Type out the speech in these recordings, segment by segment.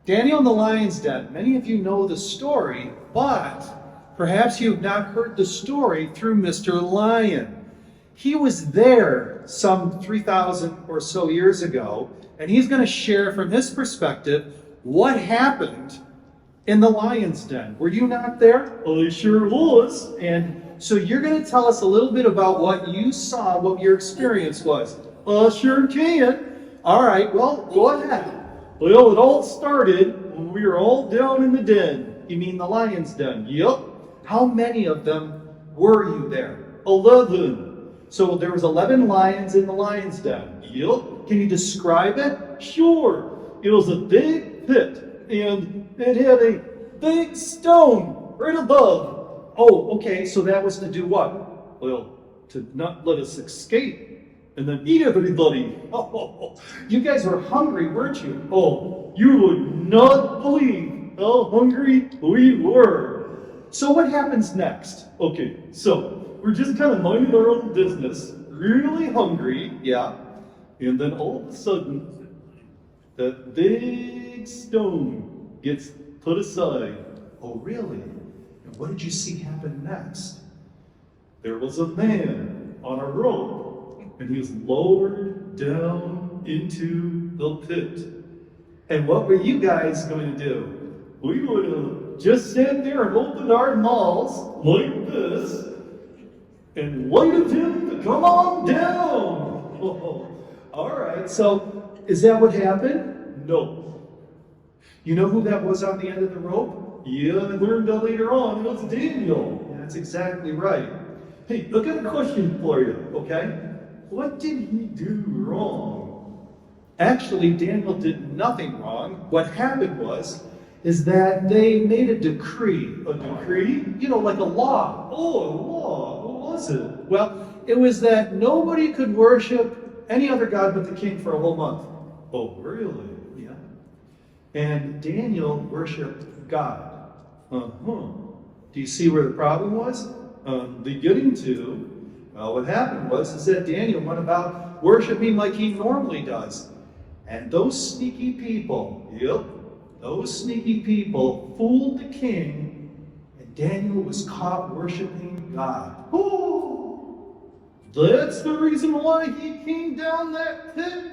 Daniel in the Lion's Den. Many of you know the story, but perhaps you've not heard the story through Mr. Lion. He was there some 3,000 or so years ago, and he's going to share from his perspective what happened in the Lion's Den. Were you not there? Well, I sure was. And so you're going to tell us a little bit about what you saw, what your experience was. Sure can. All right, well, go ahead. Well, it all started when we were all down in the den. You mean the Lion's Den? Yep. How many of them were you there? 11. So there was 11 lions in the Lion's Den. Yep. Can you describe it? Sure. It was a big pit, and it had a big stone right above. Oh, okay, so that was to do what? Well, to not let us escape and then eat everybody. Oh, you guys were hungry, weren't you? Oh, you would not believe how hungry we were. So what happens next? Okay, so we're just kind of minding our own business, really hungry, yeah, and then all of a sudden, that big stone gets put aside. Oh, really? And what did you see happen next? There was a man on a rope, and he was lowered down into the pit. And what were you guys going to do? We would have just sat there and opened our mouths like this and waited him to come on down. Oh, all right, so is that what happened? No. You know who that was on the end of the rope? Yeah, I learned that later on. It was Daniel. That's exactly right. Hey, I got a question for you, okay? What did he do wrong? Actually, Daniel did nothing wrong. What happened is that they made a decree. A decree? You know, like a law. Oh, a law. What was it? Well, it was that nobody could worship any other god but the king for a whole month. Oh, really? Yeah. And Daniel worshipped God. Do you see where the problem was? Beginning to, what happened is that Daniel went about worshiping like he normally does. And those sneaky people, those sneaky people fooled the king, and Daniel was caught worshiping God. Oh, that's the reason why he came down that pit?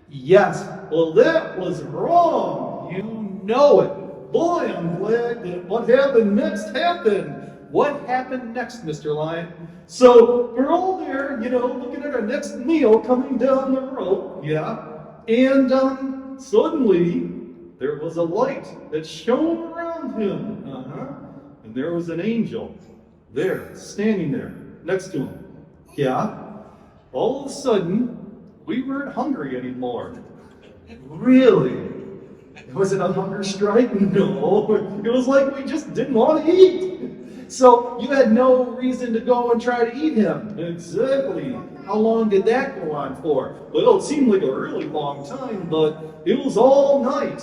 Yes. Well, that was wrong. You know it. Boy, I'm glad that what happened next happened. What happened next, Mr. Lion? So we're all there, looking at our next meal coming down the rope. Yeah. And suddenly there was a light that shone around him. And there was an angel there, standing there next to him. Yeah. All of a sudden, we weren't hungry anymore. Really? Was it a hunger strike? No. It was like we just didn't want to eat. So you had no reason to go and try to eat him. Exactly. How long did that go on for? Well, it seemed like a really long time, but it was all night.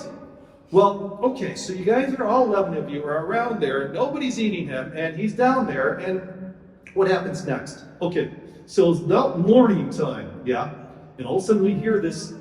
Well, okay, so you guys are, all 11 of you are around there, nobody's eating him, and he's down there, and what happens next? Okay, so it's about morning time, yeah? And all of a sudden we hear this,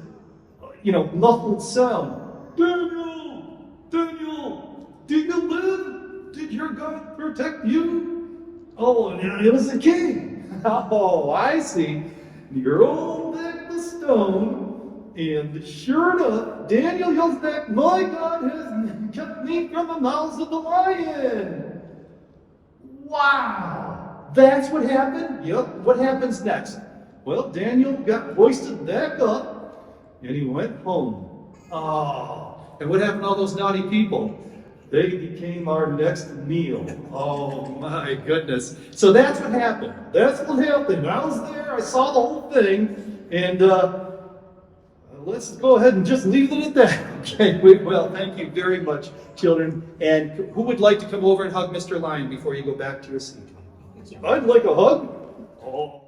muffled sound. Daniel! Daniel! Did you live? Did your God protect you? Oh, and it was the king. Oh, I see. You're all back the stone, and sure enough, Daniel yells back, my God has kept me from the mouths of the lion. Wow! That's what happened? Yep. What happens next? Well, Daniel got hoisted back up, and he went home. Oh, and what happened to all those naughty people? They became our next meal. Oh my goodness. So that's what happened. That's what happened. I was there, I saw the whole thing, and let's go ahead and just leave it at that. Okay, well, thank you very much, children. And who would like to come over and hug Mr. Lion before you go back to your seat? I'd like a hug. Oh.